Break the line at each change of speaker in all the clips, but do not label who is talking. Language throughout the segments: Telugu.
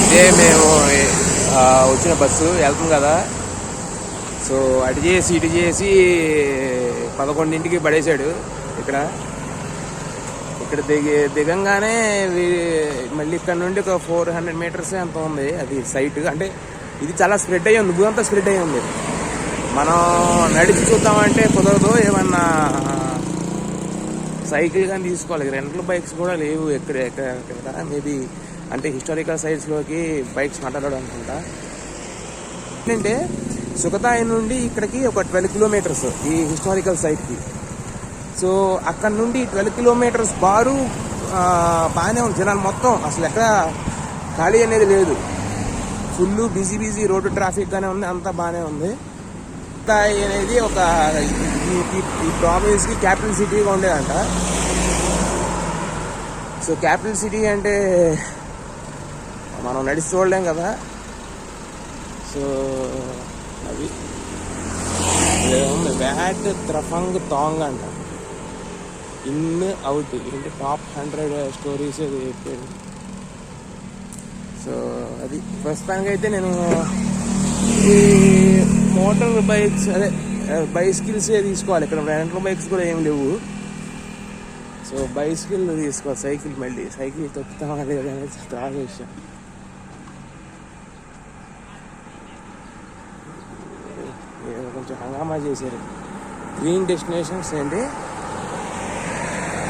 ఇదే మేము వచ్చిన బస్సు వెళ్తుంది కదా. సో అటు చేసి ఇటు చేసి 11ంటికి పడేశాడు. ఇక్కడ దిగంగానే మళ్ళీ ఇక్కడ నుండి ఒక 400 మీటర్స్ అంత ఉంది అది సైట్. అంటే ఇది చాలా స్ప్రెడ్ అయ్యి ఉంది, భూమంతా స్ప్రెడ్ అయ్యి ఉంది. మనం నడిచి చూద్దామంటే కుదరదు. ఏమన్నా సైకిల్ కానీ తీసుకోవాలి. రెంటల్ బైక్స్ కూడా లేవు ఎక్కడ మేబీ అంటే హిస్టారికల్ సైట్స్లోకి బైక్స్ మాట్లాడాడు అనుకుంటా. ఏంటంటే సుఖతాయి నుండి ఇక్కడికి ఒక 12 కిలోమీటర్స్ ఈ హిస్టారికల్ సైట్కి. సో అక్కడ నుండి 12 కిలోమీటర్స్ బాగానే ఉంది. జనాలు మొత్తం అసలు ఎక్కడ ఖాళీ అనేది లేదు. ఫుల్ బిజీ రోడ్డు ట్రాఫిక్గానే ఉంది, అంతా బాగానే ఉంది. సుఖతాయి అనేది ఒక ఈ ప్రావిన్స్కి క్యాపిటల్ సిటీగా ఉండేదంట. సో క్యాపిటల్ సిటీ అంటే మనం నడిచి చూడలేం కదా. సో అది ఉంది వ్యాట్ త్రఫంగ్ తాంగ్ అంట. ఇన్ అవుట్ ఏంటి టాప్ 100 స్టోరీస్ అది చెప్పాడు. సో అది ప్రస్తుతానికి అయితే నేను ఈ మోటార్ బైక్స్ బైసికల్స్ తీసుకోవాలి. ఇక్కడ రెంటల్ బైక్స్ కూడా ఏం లేవు. సో బైసికల్ తీసుకోవాలి. సైకిల్ తొక్కుతాం అనేది చాలా విషయం. కొంచెం హంగామా చేశారు. గ్రీన్ డెస్టినేషన్స్ ఏంటి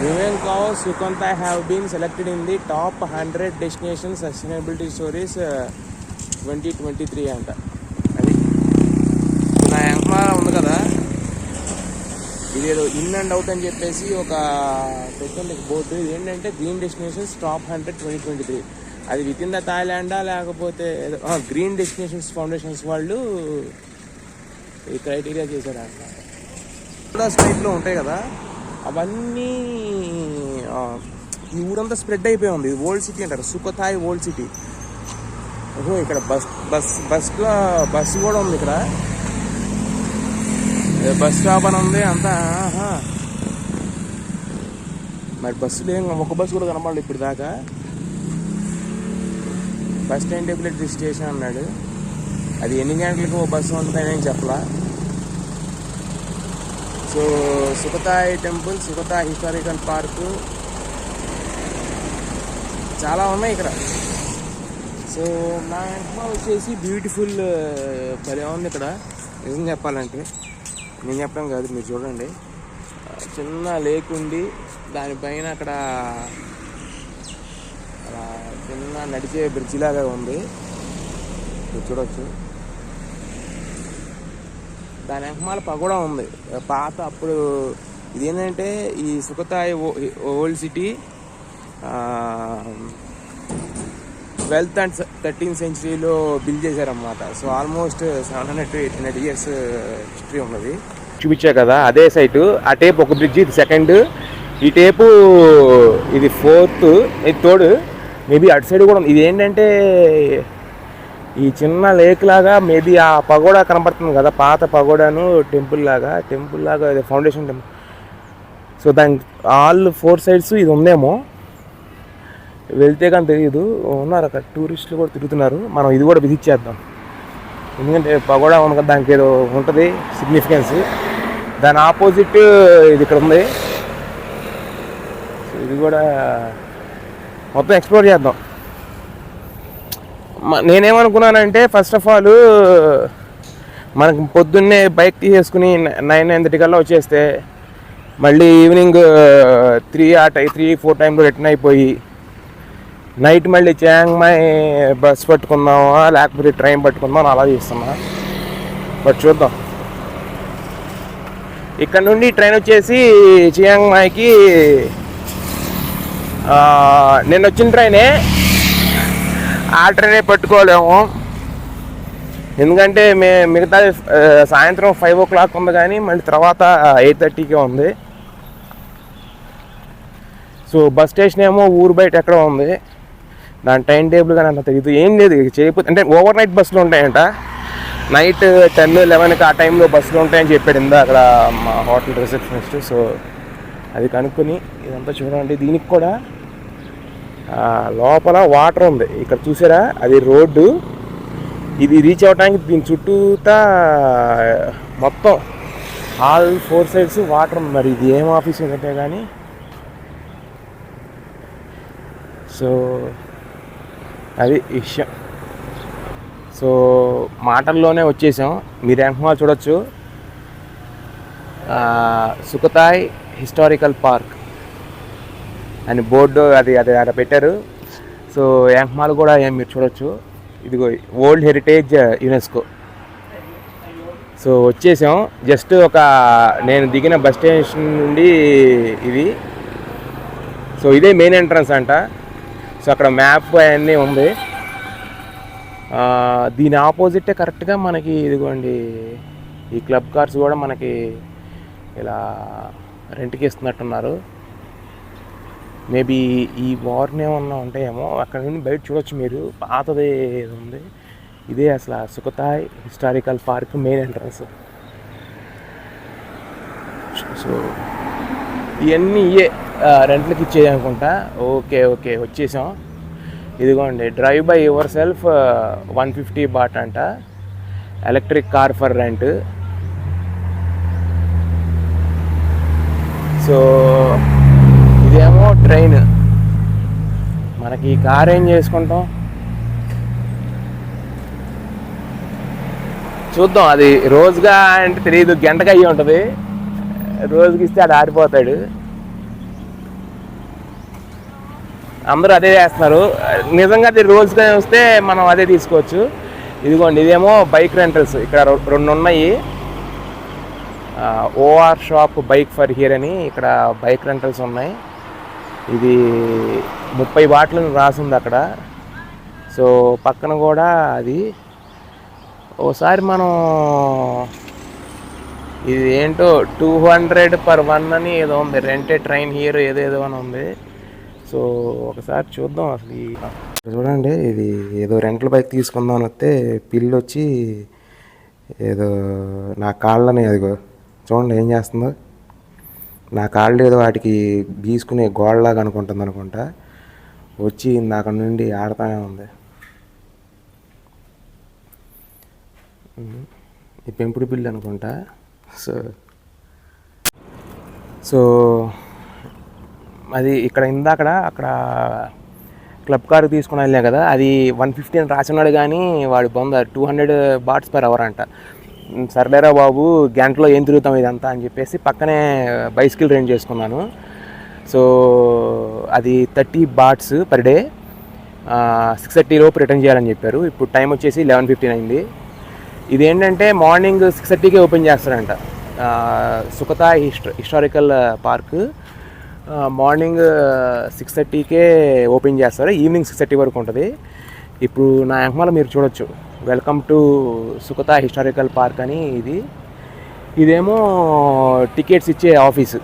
Nuvenco, Sukhothai have been selected in the top 100 destination sustainability stories 2023 అంట. అది నా వెనక ఉంది కదా, ఇదేదో ఇన్ అండ్ అవుట్ అని చెప్పేసి ఒక పెట్టండి బోర్డు. ఇది ఏంటంటే గ్రీన్ డెస్టినేషన్స్ టాప్ 100 2023. అది విత్ ఇన్ ద థాయిలాండా లేకపోతే గ్రీన్ డెస్టినేషన్స్ ఫౌండేషన్స్ వాళ్ళు ఈ క్రైటీరియా చేశారు అంట. కూడా స్టైట్లో ఉంటాయి కదా అవన్నీ. ఈ ఊరంతా స్ప్రెడ్ అయిపోయి ఉంది. ఇది ఓల్డ్ సిటీ అంటారు, సుఖతాయి ఓల్డ్ సిటీ. ఓహో ఇక్కడ బస్సు కూడా ఉంది. ఇక్కడ బస్ స్టాప్ అని ఉంది అంతా. మరి బస్సులు ఒక బస్సు కూడా కనపడలేదు ఇప్పుడు దాకా. Bus time table at the station అన్నాడు. అది ఎన్ని గంటలకు బస్సు ఉంటుందని చెప్పలా. సో సుఖతాయి టెంపుల్, సుఖతాయి హిస్టారికల్ పార్కు చాలా ఉన్నాయి ఇక్కడ. సో నా వెంటనే వచ్చేసి బ్యూటిఫుల్ భలే ఉంది ఇక్కడ. నిజం చెప్పాలంటే నేను చెప్పడం కాదు, మీరు చూడండి. చిన్న లేక్ ఉండి దానిపైన అక్కడ చిన్న నడిచే బ్రిడ్జ్ లాగా ఉంది, మీరు చూడవచ్చు. దాని వెనకమాల పగోడా ఉంది పాత. అప్పుడు ఇదేంటంటే ఈ Sukhothai old city 12th and 13th centuryలో బిల్డ్ చేశారన్నమాట. So almost 700 to 800 years history ఉన్నది. చూపించా కదా అదే సైటు. ఆ టేపు ఒక బ్రిడ్జ్, ఇది సెకండ్. ఈ టేపు ఇది 4th, ఇది 3rd. మేబీ అటు సైడ్ కూడా ఉంది. ఇది ఏంటంటే ఈ చిన్న లేక్ లాగా మేబీ ఆ పగోడా కనబడుతుంది కదా, పాత పగోడాను టెంపుల్ లాగా ఫౌండేషన్ టెంపుల్. సో దాని ఆల్ 4 sides ఇది ఉందేమో, వెళ్తే కానీ తెలియదు. ఉన్నారు అక్కడ టూరిస్టులు కూడా తిరుగుతున్నారు. మనం ఇది కూడా విజిట్ చేద్దాం. ఎందుకంటే పగోడా ఉంది కదా, దానికి ఏదో ఉంటుంది సిగ్నిఫికెన్స్. దాని ఆపోజిట్ ఇది ఇక్కడ ఉంది. సో ఇది కూడా మొత్తం ఎక్స్ప్లోర్ చేద్దాం. నేనేమనుకున్నానంటే ఫస్ట్ ఆఫ్ ఆల్ మనకు పొద్దున్నే బైక్ తీసేసుకుని 9-9:30 కల్లా వచ్చేస్తే మళ్ళీ ఈవినింగ్ 3-4 టైంలో రిటర్న్ అయిపోయి నైట్ మళ్ళీ చియాంగ్మాయ్ బస్ పట్టుకుందామా లేకపోతే ట్రైన్ పట్టుకుందాం అలా చేస్తున్నా. బట్ చూద్దాం. ఇక్కడ నుండి ట్రైన్ వచ్చేసి చియాంగ్మాయ్కి నేను వచ్చిన ట్రైనే, ఆ ట్రైనే పట్టుకోలేము. ఎందుకంటే మిగతా సాయంత్రం 5 o'clock ఉంది, కానీ మళ్ళీ తర్వాత 8:30కే ఉంది. సో బస్ స్టేషన్ ఏమో ఊరు బయట ఎక్కడ ఉంది. దాని టైం టేబుల్ కానీ అంత తెలియదు, ఏం లేదు చేయకపోతే. అంటే ఓవర్ నైట్ బస్సులు ఉంటాయంట, నైట్ 10-11కి ఆ టైంలో బస్సులు ఉంటాయని చెప్పాడు ఇందా అక్కడ మా హోటల్ రిసెప్షనిస్ట్. సో అది కనుక్కొని ఇదంతా చూడండి. దీనికి కూడా లోపల వాటర్ ఉంది. ఇక్కడ చూసారా, అది రోడ్డు. ఇది రీచ్ అవ్వడానికి దీని చుట్టూతా మొత్తం ఆల్ 4 సైడ్స్ వాటర్ ఉంది. మరి ఇది ఏం ఆఫీస్ ఏంటంటే కానీ. సో అది విషయం. సో మాటల్లోనే వచ్చేసాం. మీరు ఎంహమా చూడొచ్చు, సుఖతాయ్ హిస్టారికల్ పార్క్ అని బోర్డు అది అక్కడ పెట్టారు. సో ఎంహమాలు కూడా మీరు చూడొచ్చు. ఇదిగో వరల్డ్ హెరిటేజ్ యునెస్కో. సో వచ్చేసాం. జస్ట్ నేను దిగిన బస్ స్టేషన్ నుండి ఇది. సో ఇదే మెయిన్ ఎంట్రన్స్ అంట. సో అక్కడ మ్యాప్ అవన్నీ ఉంది. దీని ఆపోజిటే కరెక్ట్గా మనకి ఇదిగోండి ఈ క్లబ్ కార్స్ కూడా మనకి ఇలా రెంట్కి ఇస్తున్నట్టున్నారు. మేబీ ఈ వార్న్ ఏమన్నా ఉంటాయేమో. అక్కడ నుండి బయట చూడొచ్చు మీరు, పాతది ఉంది. ఇదే అసలు Sukhothai historical park main entrance. So ఇవన్నీ రెంట్లకి ఇచ్చేది అనుకుంటా. ఓకే వచ్చేసాం. ఇదిగోండి drive by yourself 150 baht అంట, electric car for rent. So ఇదేమో ట్రైన్. మనకి ఈ కార్ ఏం చేసుకుంటాం చూద్దాం. అది రోజుగా అంటే తెలియదు, గంటగా అయ్యి ఉంటుంది. రోజుకి ఇస్తే అది ఆడిపోతాడు. అందరూ అదే చేస్తున్నారు. నిజంగా అది రోజుగా వస్తే మనం అదే తీసుకోవచ్చు. ఇదిగోండి ఇదేమో బైక్ రెంటల్స్. ఇక్కడ 2 ఉన్నాయి. Or shop bike for here అని ఇక్కడ బైక్ రెంటల్స్ ఉన్నాయి. ఇది 30 బాట్లను రాసింది అక్కడ. సో పక్కన కూడా అది ఓసారి మనం ఇది ఏంటో 200 per 1 అని ఏదో ఉంది. రెంటెడ్ ట్రైన్ హియర్ ఏదేదో అని ఉంది. సో ఒకసారి చూద్దాం. అసలు చూడండి, ఇది ఏదో రెంటల్ బైక్ తీసుకుందాం అని వస్తే పిల్లి వచ్చి ఏదో నా కాళ్ళని అదిగో చూడండి ఏం చేస్తుందో. నా కాళ్ళు ఏదో వాటికి గీసుకునే గోడలాగా అనుకుంటా. వచ్చి అక్కడ నుండి ఆడుతూనే ఉంది. ఈ పెంపుడు పిల్లి అనుకుంటా. సో అది ఇక్కడ అక్కడ క్లబ్ కారు తీసుకుని వెళ్ళా కదా, అది 150 అని రాసినాడు. కానీ వాడు 200 బాట్స్ per hour అంట. సర్లేరా బాబు, గంటలో ఏం తిరుగుతాం ఇదంతా అని చెప్పేసి పక్కనే బైసికల్ రెంట్ చేసుకున్నాను. సో అది 30 బాట్స్ per day, 6:30 లోపు రిటర్న్ చేయాలని చెప్పారు. ఇప్పుడు టైం వచ్చేసి 11:15 అయింది. ఇదేంటంటే మార్నింగ్ 6:30కే ఓపెన్ చేస్తారంట సుఖతాయ్ హిస్టారికల్ పార్క్. మార్నింగ్ 6:30కే ఓపెన్ చేస్తారు. ఈవినింగ్ 6:30 వరకు ఉంటుంది. ఇప్పుడు నా ఎంహమాలో మీరు చూడొచ్చు, వెల్కమ్ టు సుఖతాయ్ హిస్టారికల్ పార్క్ అని. ఇదేమో టికెట్స్ ఇచ్చే ఆఫీసు.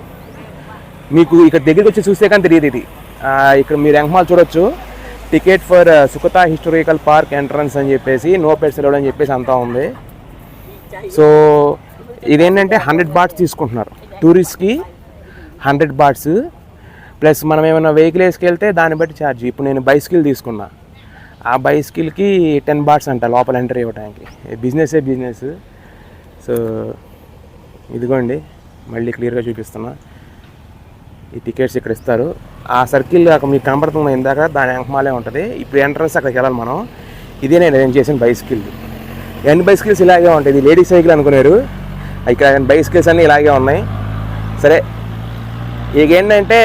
మీకు ఇక్కడ దగ్గరికి వచ్చి చూస్తే కానీ తెలియదు ఇది. ఇక్కడ మీరు ఎంహమాల్ చూడొచ్చు, ticket for Sukhothai historical park entrance అని చెప్పేసి, నో పెట్స్ అలౌడ్ అని చెప్పేసి అంతా ఉంది. సో ఇదేంటంటే 100 బాట్స్ తీసుకుంటున్నారు టూరిస్ట్కి. 100 బాట్స్ ప్లస్ మనం ఏమైనా వెహికల్ వేసుకెళ్తే దాన్ని బట్టి ఛార్జ్. ఇప్పుడు నేను బైసికల్ తీసుకున్నా, ఆ బైసికల్కి 10 బాట్స్ అంట లోపల ఎంటర్ ఇవ్వడానికి. బిజినెస్. సో ఇదిగోండి మళ్ళీ క్లియర్గా చూపిస్తున్నా. ఈ టికెట్స్ ఇక్కడ ఇస్తారు. ఆ సర్కిల్ మీకు కనబడుతున్న ఇందాక దాని ఎంహమాలే ఉంటుంది. ఇప్పుడు ఎంట్రన్స్ అక్కడికి వెళ్ళాలి మనం. ఇదే నేను చేసిన బైసికల్. ఎన్ని బైసికల్స్ ఇలాగే ఉంటాయి. ఇది లేడీస్ సైకిల్ అనుకున్నారు, ఇక్కడ బైసికల్స్ అన్నీ ఇలాగే ఉన్నాయి. సరే, ఇక ఏంటంటే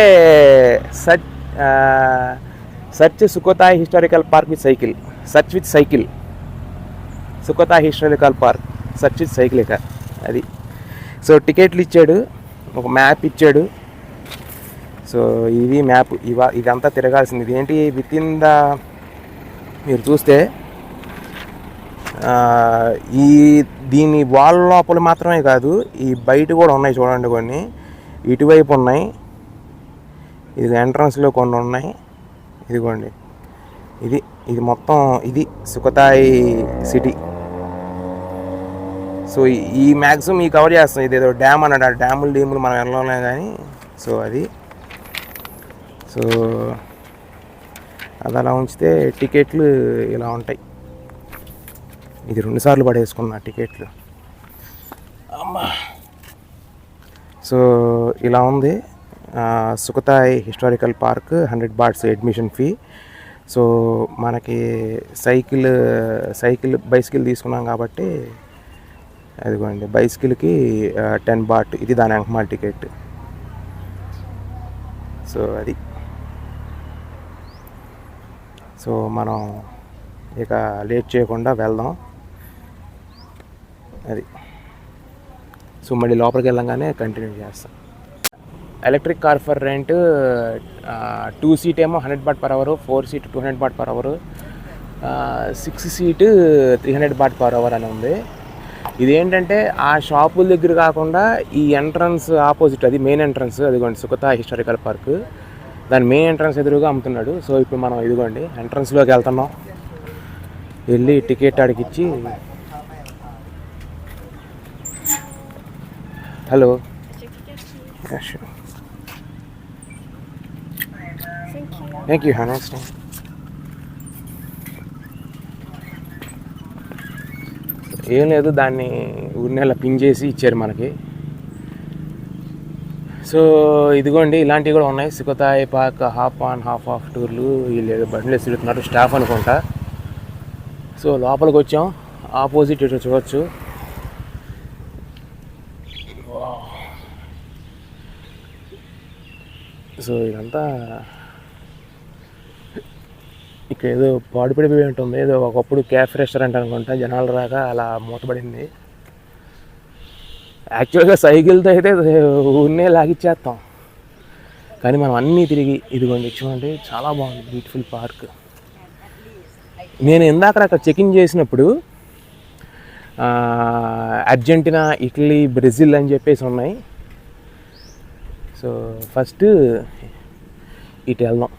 search Sukhothai historical park with cycle. Search with cycle, Sukhothai historical park, search with cycle ఇక అది. సో టికెట్లు ఇచ్చాడు, ఒక మ్యాప్ ఇచ్చాడు. సో ఇది మ్యాప్. ఇదంతా తిరగాల్సింది. ఇది ఏంటి విత్ ఇన్ ద మీరు చూస్తే దీని వాల్ లోపల మాత్రమే కాదు, ఈ బయట కూడా ఉన్నాయి చూడండి. కొన్ని ఇటువైపు ఉన్నాయి, ఇది ఎంట్రన్స్లో కొన్ని ఉన్నాయి. ఇదిగోండి ఇది మొత్తం ఇది సుఖతాయ్ సిటీ. సో ఈ మ్యాక్సిమం ఈ కవర్ చేస్తాం. ఇదేదో డ్యామ్ అన్నాడు, ఆ డ్యాములు మనం వెళ్ళలే కానీ. సో అది. సో అది అలా ఉంచితే టికెట్లు ఇలా ఉంటాయి. ఇది 2 సార్లు పడేసుకున్నా టికెట్లు. అమ్మా. సో ఇలా ఉంది Sukhothai historical park. 100 bahts admission fee. So మనకి బైసికిల్ తీసుకున్నాం కాబట్టి అదిగోండి, బైసికిల్కి 10 బాట్. ఇది దాని అంకమాల్ టికెట్. సో అది. సో మనం ఇక లేట్ చేయకుండా వెళ్దాం. అది. సో మళ్ళీ లోపలికి వెళ్ళంగానే కంటిన్యూ చేస్తాం. Electric car for rent 2 seat ఏమో 100 baht per hour, 4 seat 200 baht per hour, 6 seat 300 baht per hour అని ఉంది. ఇదేంటంటే ఆ షాపుల దగ్గర కాకుండా ఈ ఎంట్రన్స్ ఆపోజిట్, అది మెయిన్ ఎంట్రన్స్. అదిగోండి సుఖతాయ్ హిస్టారికల్ పార్క్, దాని మెయిన్ ఎంట్రన్స్ ఎదురుగా అమ్ముతున్నాడు. సో ఇప్పుడు మనం ఇదిగోండి ఎంట్రన్స్లోకి వెళ్తున్నాం. వెళ్ళి టికెట్ అడిగిచ్చి, hello, thank you, have nice day. ఏం లేదు, దాన్ని ఊరినేలా పిన్ చేసి ఇచ్చారు మనకి. సో ఇదిగోండి ఇలాంటివి కూడా ఉన్నాయి. Sukhothai park half on half off టూర్లు. వీళ్ళు బండ్లు తిరుగుతున్నారు, స్టాఫ్ అనుకుంటా. సో లోపలికి వచ్చాం. ఆపోజిట్ ఇటు చూడవచ్చు. సో ఇదంతా ఇక్కడ ఏదో పాడుపడిపోయి ఉంటుంది. ఏదో ఒకప్పుడు క్యాఫ్ రెస్టారెంట్ అనుకుంటా, జనాలు రాక అలా మూతపడింది. యాక్చువల్గా సైకిల్తో అయితే ఉన్నే లాగిచ్చేస్తాం, కానీ మనం అన్నీ తిరిగి ఇదిగోండి చూడండి, చాలా బాగుంది, బ్యూటిఫుల్ పార్క్. నేను ఇందాక అక్కడ చెకింగ్ చేసినప్పుడు అర్జెంటీనా, ఇటలీ, బ్రెజిల్ అని చెప్పేసి ఉన్నాయి. సో ఫస్ట్ ఇటు వెళ్దాం,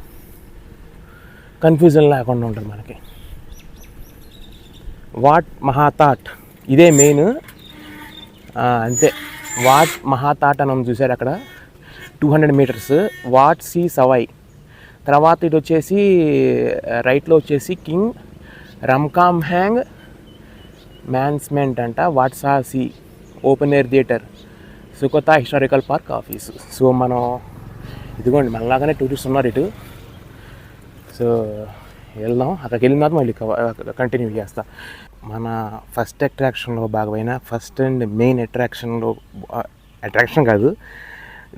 కన్ఫ్యూజన్ లేకుండా ఉంటుంది మనకి. వాట్ మహాతాట్ ఇదే మెయిన్. అంతే, వాట్ మహాతాట్ అని చూసారు అక్కడ, 200 మీటర్స్. What see Savoy. తర్వాత ఇటు వచ్చేసి రైట్లో వచ్చేసి కింగ్ రమ్కామ్ హ్యాంగ్ మ్యాన్స్మెంట్ అంట. Wat Sa Si open air theatre, Sukhothai historical park office. So మనం ఇదిగోండి మనలాగానే టూరిస్ట్ ఉన్నారు ఇటు. సో వెళ్దాం, అక్కడికి వెళ్ళిన తర్వాత మళ్ళీ కంటిన్యూ చేస్తా. మన ఫస్ట్ అట్రాక్షన్లో భాగమైన ఫస్ట్ అండ్ మెయిన్ అట్రాక్షన్ కాదు,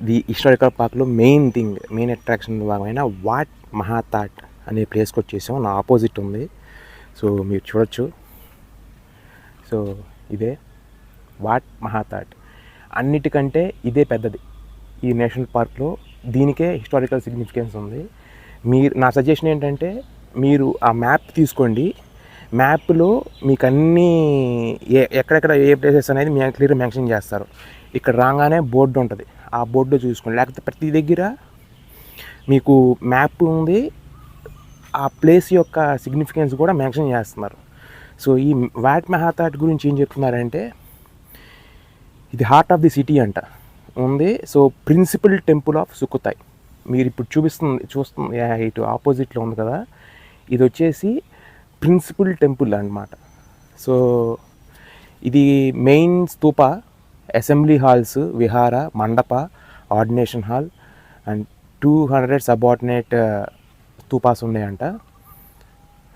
ది హిస్టారికల్ పార్క్లో మెయిన్ అట్రాక్షన్లో భాగమైన వాట్ మహాతాట్ అనే ప్లేస్కి వచ్చేసాం. నా ఆపోజిట్ ఉంది, సో మీరు చూడొచ్చు. సో ఇదే వాట్ మహాతాట్. అన్నిటికంటే ఇదే పెద్దది ఈ నేషనల్ పార్క్లో. దీనికే హిస్టారికల్ సిగ్నిఫికెన్స్ ఉంది. నా సజెషన్ ఏంటంటే, మీరు ఆ మ్యాప్ తీసుకోండి. మ్యాప్లో మీకు అన్నీ ఎక్కడెక్కడ ఏ ప్లేసెస్ అనేది మీకు క్లియర్గా మెన్షన్ చేస్తారు. ఇక్కడ రాగానే బోర్డు ఉంటుంది, ఆ బోర్డు చూసుకోండి. లేకపోతే ప్రతి దగ్గర మీకు మ్యాప్ ఉంది, ఆ ప్లేస్ యొక్క సిగ్నిఫికెన్స్ కూడా మెన్షన్ చేస్తున్నారు. సో ఈ వాట్ మహాతాట్ గురించి ఏం చెప్తున్నారంటే, ఇది హార్ట్ ఆఫ్ ది సిటీ అంట ఉంది. So principal temple of Sukhothai. మీరు ఇప్పుడు చూస్తుంది ఇటు ఆపోజిట్లో ఉంది కదా, ఇది వచ్చేసి ప్రిన్సిపల్ టెంపుల్ అన్నమాట. సో ఇది main stupa, assembly halls, vihara, mandapa, ordination hall and 200 subordinate stupas ఉన్నాయంట.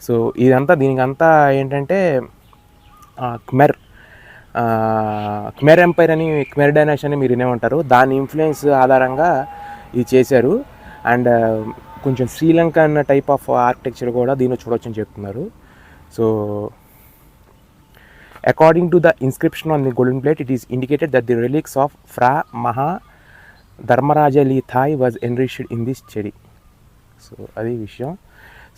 సో దీనికంతా ఏంటంటే ఖమెర్ ఎంపైర్ అని, ఖమెర్ డైనాసిటీ అని మీరు వినేమంటారు, దాని ఇన్ఫ్లుయెన్స్ ఆధారంగా ఇది చేశారు. అండ్ కొంచెం శ్రీలంకన్ టైప్ ఆఫ్ ఆర్కిటెక్చర్ కూడా దీనిలో చూడవచ్చు అని చెప్తున్నారు. So according to the inscription on the golden plate, it is indicated that the relics of Phra Maha Dharmaraja Lithai was enriched in this chedi. So అది విషయం.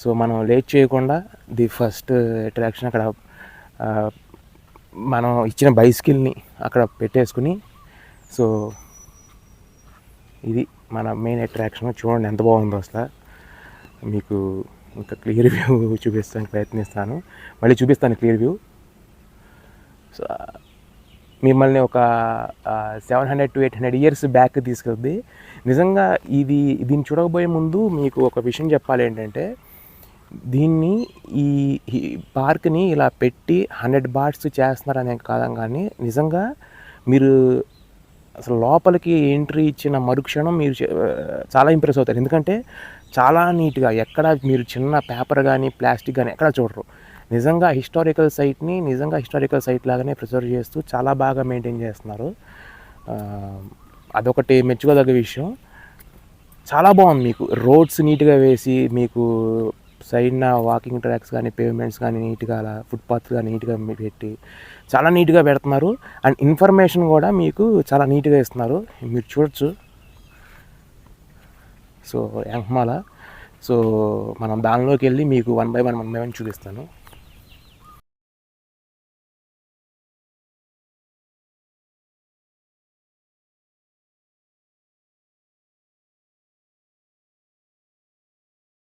సో మనం లేట్ చేయకుండా ది ఫస్ట్ అట్రాక్షన్ అక్కడ మనం ఇచ్చిన బైసికిల్ని అక్కడ పెట్టేసుకుని, సో ఇది మన మెయిన్ అట్రాక్షన్. చూడండి ఎంత బాగుందో అసలు. మీకు ఇంకా క్లియర్ వ్యూ చూపిస్తానికి ప్రయత్నిస్తాను, మళ్ళీ చూపిస్తాను క్లియర్ వ్యూ. సో మిమ్మల్ని ఒక 700 to 800 ఇయర్స్ బ్యాక్ తీసుకెళ్తుంది. నిజంగా దీన్ని చూడకపోయే ముందు మీకు ఒక విషయం చెప్పాలి ఏంటంటే, దీన్ని ఈ ఈ పార్క్ని ఇలా పెట్టి 100 బాట్స్ చేస్తున్నారనే కాలం కానీ నిజంగా మీరు అసలు లోపలికి ఎంట్రీ ఇచ్చిన మరుక్షణం మీరు చాలా ఇంప్రెస్ అవుతారు. ఎందుకంటే చాలా నీట్గా ఎక్కడ మీరు చిన్న పేపర్ కానీ ప్లాస్టిక్ కానీ ఎక్కడ చూడరు. నిజంగా హిస్టారికల్ సైట్ లాగానే ప్రిజర్వ్ చేస్తూ చాలా బాగా మెయింటైన్ చేస్తున్నారు. అదొకటి మెచ్చుకోదగ్గ విషయం. చాలా బాగుంది. మీకు రోడ్స్ నీట్గా వేసి మీకు సైడ్న వాకింగ్ ట్రాక్స్ కానీ పేవ్మెంట్స్ కానీ నీట్గా అలా ఫుట్పాత్ కానీ నీట్గా పెట్టి చాలా నీట్గా పెడుతున్నారు. అండ్ ఇన్ఫర్మేషన్ కూడా మీకు చాలా నీట్గా ఇస్తున్నారు. మీరు చూడొచ్చు. సో యాంక్మాల. సో మనం దానిలోకి వెళ్ళి మీకు వన్ బై వన్ చూపిస్తాను.